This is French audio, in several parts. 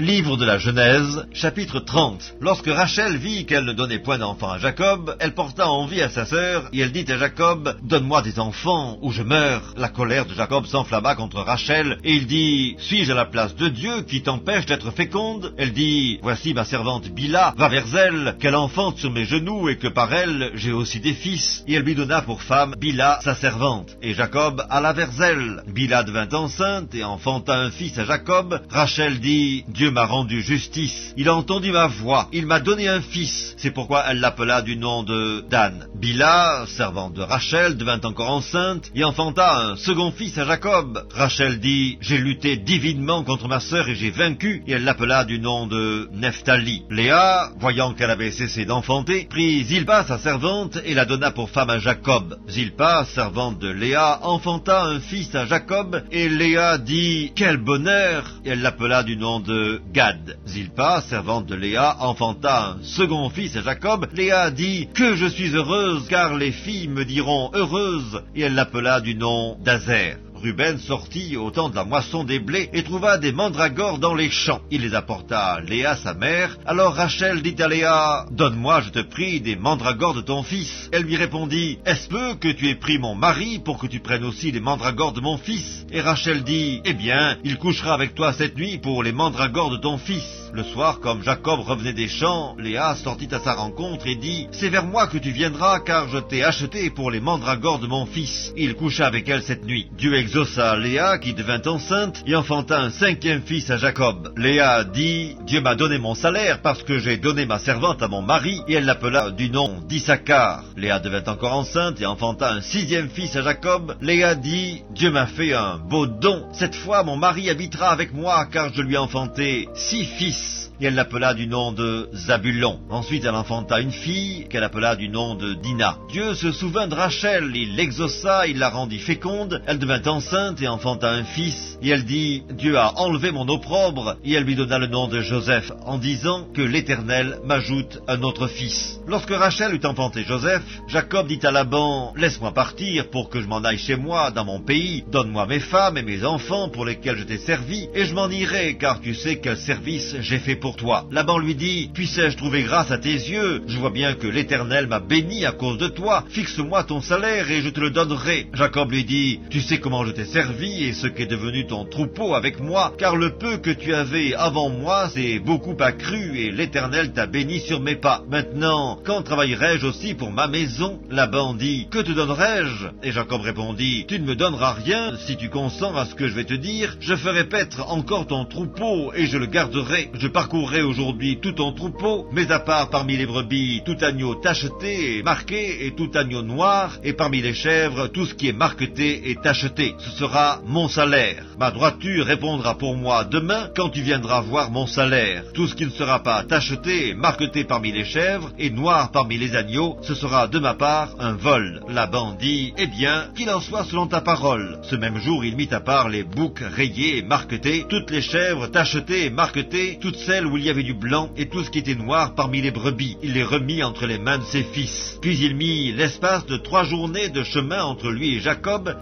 Livre de la Genèse, chapitre 30. Lorsque Rachel vit qu'elle ne donnait point d'enfant à Jacob, elle porta envie à sa sœur, et elle dit à Jacob, « Donne-moi des enfants, ou je meurs. » La colère de Jacob s'enflamma contre Rachel, et il dit, « Suis-je à la place de Dieu qui t'empêche d'être féconde ?» Elle dit, « Voici ma servante Bila, va vers elle, qu'elle enfante sur mes genoux, et que par elle j'ai aussi des fils. » Et elle lui donna pour femme Bila, sa servante. Et Jacob alla vers elle. Bila devint enceinte, et enfanta un fils à Jacob. Rachel dit, « Dieu m'a rendu justice. Il a entendu ma voix. Il m'a donné un fils. » C'est pourquoi elle l'appela du nom de Dan. Bila, servante de Rachel, devint encore enceinte et enfanta un second fils à Jacob. Rachel dit, « J'ai lutté divinement contre ma sœur et j'ai vaincu. » Et elle l'appela du nom de Nephtali. Léa, voyant qu'elle avait cessé d'enfanter, prit Zilpa, sa servante, et la donna pour femme à Jacob. Zilpa, servante de Léa, enfanta un fils à Jacob, et Léa dit, « Quel bonheur !» Et elle l'appela du nom de Gad. Zilpa, servante de Léa, enfanta un second fils à Jacob. Léa dit, « Que je suis heureuse, car les filles me diront heureuse. » Et elle l'appela du nom d'Azer. Ruben sortit au temps de la moisson des blés et trouva des mandragores dans les champs. Il les apporta à Léa, sa mère. Alors Rachel dit à Léa, « Donne-moi, je te prie, des mandragores de ton fils. » Elle lui répondit, « Est-ce peu que tu aies pris mon mari pour que tu prennes aussi les mandragores de mon fils ?» Et Rachel dit, « Eh bien, il couchera avec toi cette nuit pour les mandragores de ton fils. » Le soir, comme Jacob revenait des champs, Léa sortit à sa rencontre et dit, « C'est vers moi que tu viendras, car je t'ai acheté pour les mandragores de mon fils. » Et il coucha avec elle cette nuit. Dieu exauça Léa, qui devint enceinte, et enfanta un cinquième fils à Jacob. Léa dit, « Dieu m'a donné mon salaire, parce que j'ai donné ma servante à mon mari, » et elle l'appela du nom d'Issachar. Léa devint encore enceinte, et enfanta un sixième fils à Jacob. Léa dit, « Dieu m'a fait un beau don. Cette fois, mon mari habitera avec moi, car je lui ai enfanté 6 fils. » Et elle l'appela du nom de Zabulon. Ensuite, elle enfanta une fille, qu'elle appela du nom de Dina. Dieu se souvint de Rachel, il l'exauça, il la rendit féconde. Elle devint enceinte et enfanta un fils. Et elle dit, « Dieu a enlevé mon opprobre. » Et elle lui donna le nom de Joseph, en disant que l'Éternel m'ajoute un autre fils. Lorsque Rachel eut enfanté Joseph, Jacob dit à Laban, « Laisse-moi partir pour que je m'en aille chez moi, dans mon pays. Donne-moi mes femmes et mes enfants pour lesquels je t'ai servi, et je m'en irai, car tu sais quel service j'ai fait pour toi. » Laban lui dit, « Puissais-je trouver grâce à tes yeux? Je vois bien que l'Éternel m'a béni à cause de toi. Fixe-moi ton salaire et je te le donnerai. » Jacob lui dit, « Tu sais comment je t'ai servi et ce qu'est devenu ton troupeau avec moi, car le peu que tu avais avant moi s'est beaucoup accru et l'Éternel t'a béni sur mes pas. Maintenant, quand travaillerai-je aussi pour ma maison? » Laban dit, « Que te donnerai-je? » Et Jacob répondit, « Tu ne me donneras rien si tu consens à ce que je vais te dire. Je ferai paître encore ton troupeau et je le garderai. Je parcourrai aujourd'hui tout ton troupeau, mais à part parmi les brebis, tout agneau tacheté et marqué, et tout agneau noir, et parmi les chèvres, tout ce qui est marqueté et tacheté. Ce sera mon salaire. Ma droiture répondra pour moi demain, quand tu viendras voir mon salaire. Tout ce qui ne sera pas tacheté et marqueté parmi les chèvres, et noir parmi les agneaux, ce sera de ma part un vol. » Laban dit, « Eh bien, qu'il en soit selon ta parole. » Ce même jour, il mit à part les boucs rayés et marquetés, toutes les chèvres tachetées et marquetées, toutes celles où il y avait du blanc et tout ce qui était noir parmi les brebis. Il les remit entre les mains de ses fils. Puis il mit l'espace de 3 journées de chemin entre lui et Jacob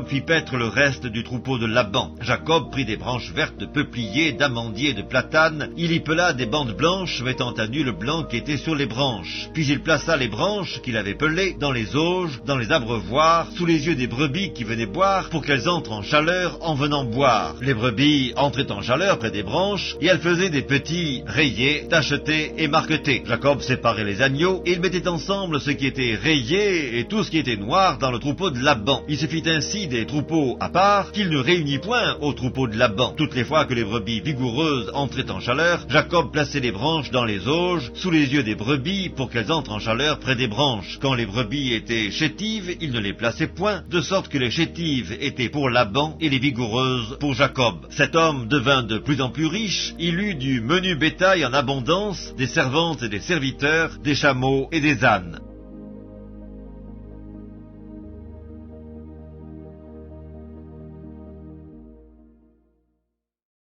fit paître le reste du troupeau de Laban. Jacob prit des branches vertes de peuplier, d'amandier et de platane. Il y pela des bandes blanches, mettant à nu le blanc qui était sur les branches. Puis il plaça les branches qu'il avait pelées dans les auges, dans les abreuvoirs, sous les yeux des brebis qui venaient boire, pour qu'elles entrent en chaleur en venant boire. Les brebis entraient en chaleur près des branches, et elles faisaient des petits rayés, tachetés et marquetés. Jacob séparait les agneaux, et il mettait ensemble ce qui était rayé et tout ce qui était noir dans le troupeau de Laban. Il se fit ainsi des troupeaux à part, qu'il ne réunit point au troupeau de Laban. Toutes les fois que les brebis vigoureuses entraient en chaleur, Jacob plaçait les branches dans les auges, sous les yeux des brebis, pour qu'elles entrent en chaleur près des branches. Quand les brebis étaient chétives, il ne les plaçait point, de sorte que les chétives étaient pour Laban et les vigoureuses pour Jacob. Cet homme devint de plus en plus riche, il eut du menu bétail en abondance, des servantes et des serviteurs, des chameaux et des ânes.